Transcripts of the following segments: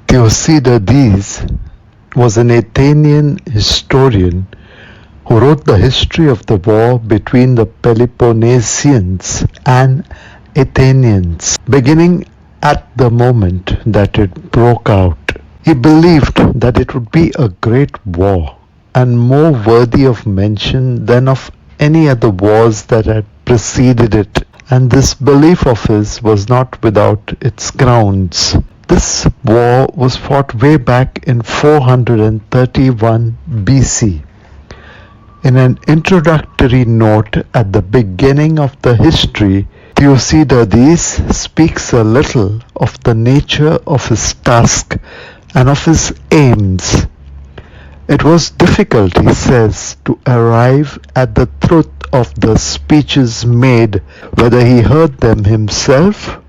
Thucydides was an Athenian historian who wrote the history of the war between the Peloponnesians and Athenians, beginning at the moment that it broke out. He believed that it would be a great war and more worthy of mention than of any other wars that had preceded it, and this belief of his was not without its grounds. This war was fought way back in 431 BC. In an introductory note at the beginning of the history, Thucydides speaks a little of the nature of his task and of his aims. It was difficult, he says, to arrive at the truth of the speeches made, whether he heard them himself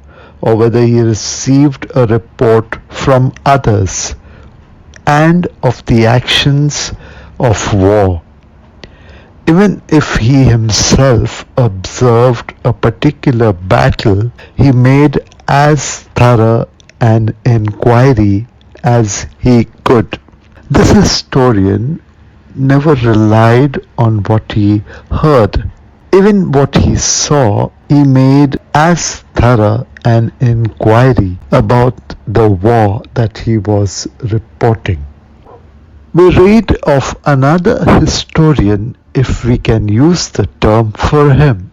or whether he received a report from others, and of the actions of war. Even if he himself observed a particular battle, he made as thorough an inquiry as he could. This historian never relied on what he heard. Even what he saw, he made as thorough an inquiry about the war that he was reporting. We read of another historian, if we can use the term for him,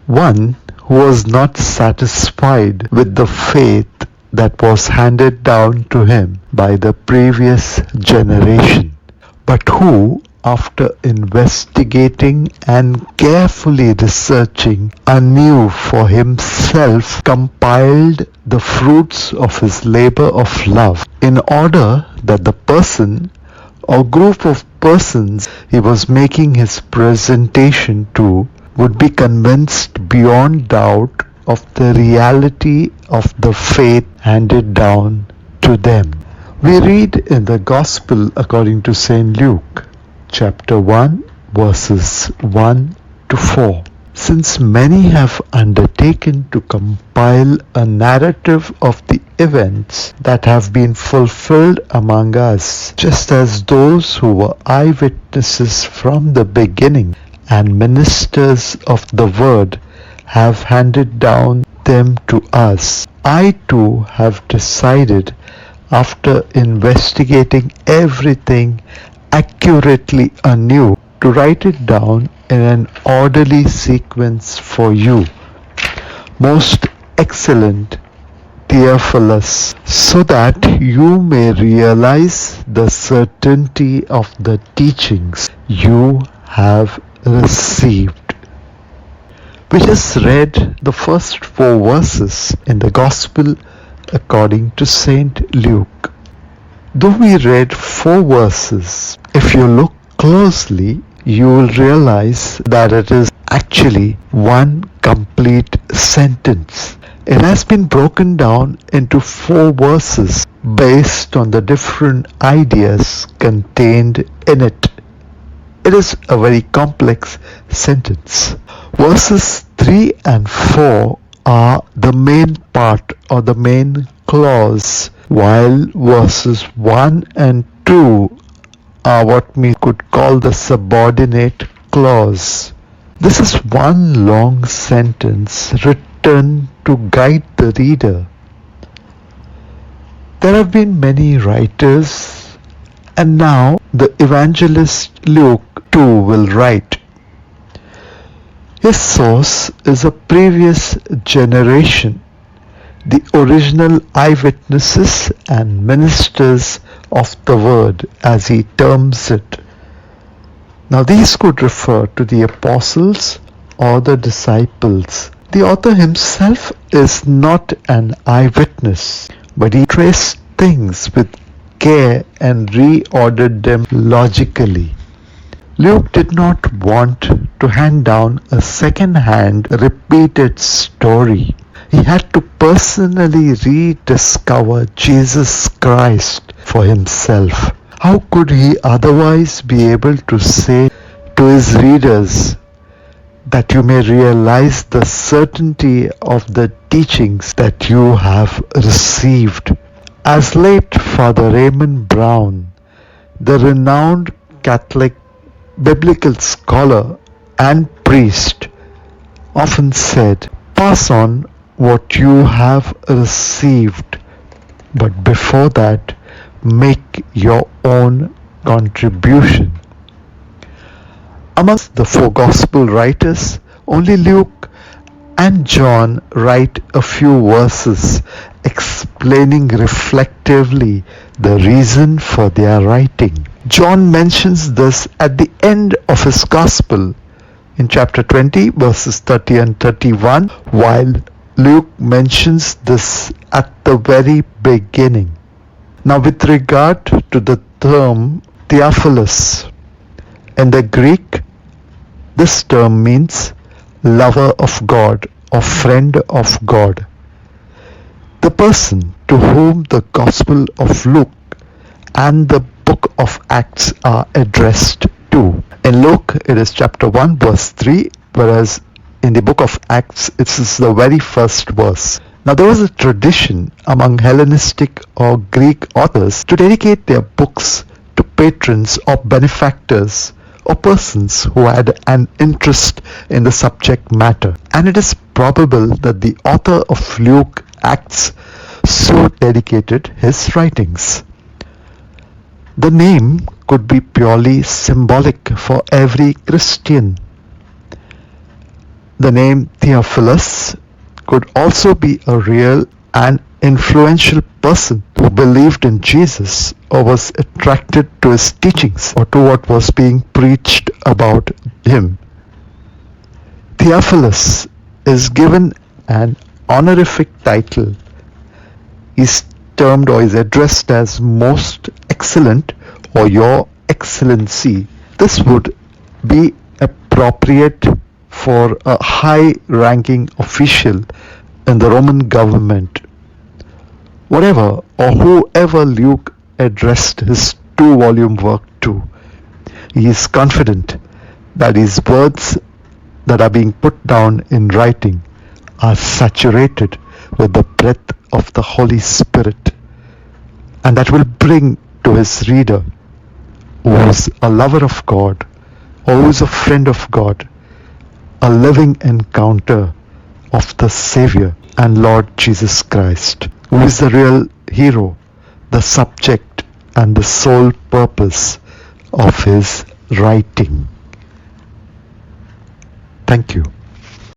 one who was not satisfied with the faith that was handed down to him by the previous generation, but who, after investigating and carefully researching anew for himself, compiled the fruits of his labor of love, in order that the person or group of persons he was making his presentation to would be convinced beyond doubt of the reality of the faith handed down to them. We read in the Gospel according to St. Luke, chapter 1, verses 1 to 4. Since many have undertaken to compile a narrative of the events that have been fulfilled among us, just as those who were eyewitnesses from the beginning and ministers of the word have handed down them to us, I too have decided, after investigating everything accurately anew, to write it down in an orderly sequence for you, most excellent Theophilus, so that you may realize the certainty of the teachings you have received. We just read the first 4 verses in the Gospel according to St. Luke. Though we read 4 verses, if you look closely, you will realize that it is actually one complete sentence. It has been broken down into 4 verses based on the different ideas contained in it. It is a very complex sentence. Verses 3 and 4 are the main part or the main clause, while verses 1 and 2 are what we could call the subordinate clause. This is one long sentence written to guide the reader. There have been many writers, and now the evangelist Luke too will write. His source is a previous generation, the original eyewitnesses and ministers of the word, as he terms it. Now these could refer to the apostles or the disciples. The author himself is not an eyewitness, but he traced things with care and reordered them logically. Luke did not want to hand down a second-hand repeated story. He had to personally rediscover Jesus Christ for himself. How could he otherwise be able to say to his readers that you may realize the certainty of the teachings that you have received? As late Father Raymond Brown, the renowned Catholic biblical scholar and priest, often said, "Pass on what you have received, but before that, make your own contribution." Amongst the four Gospel writers, only Luke and John write a few verses explaining reflectively the reason for their writing. John mentions this at the end of his Gospel in chapter 20 verses 30 and 31, while Luke mentions this at the very beginning. Now, with regard to the term Theophilus, in the Greek, this term means lover of God or friend of God. The person to whom the Gospel of Luke and the book of Acts are addressed to. In Luke, it is chapter 1 verse 3, whereas in the book of Acts, it is the very first verse. Now, there was a tradition among Hellenistic or Greek authors to dedicate their books to patrons or benefactors or persons who had an interest in the subject matter. And it is probable that the author of Luke Acts so dedicated his writings. The name could be purely symbolic for every Christian. The name Theophilus could also be a real and influential person who believed in Jesus or was attracted to his teachings or to what was being preached about him. Theophilus is given an honorific title. Is termed or is addressed as Most Excellent or Your Excellency. This would be appropriate for a high-ranking official in the Roman government. Whatever or whoever Luke addressed his 2-volume work to, he is confident that his words that are being put down in writing are saturated with the breath of the Holy Spirit, and that will bring to his reader, who is a lover of God, or who is a friend of God, a living encounter of the Savior and Lord Jesus Christ, who is the real hero, the subject and the sole purpose of his writing. Thank you.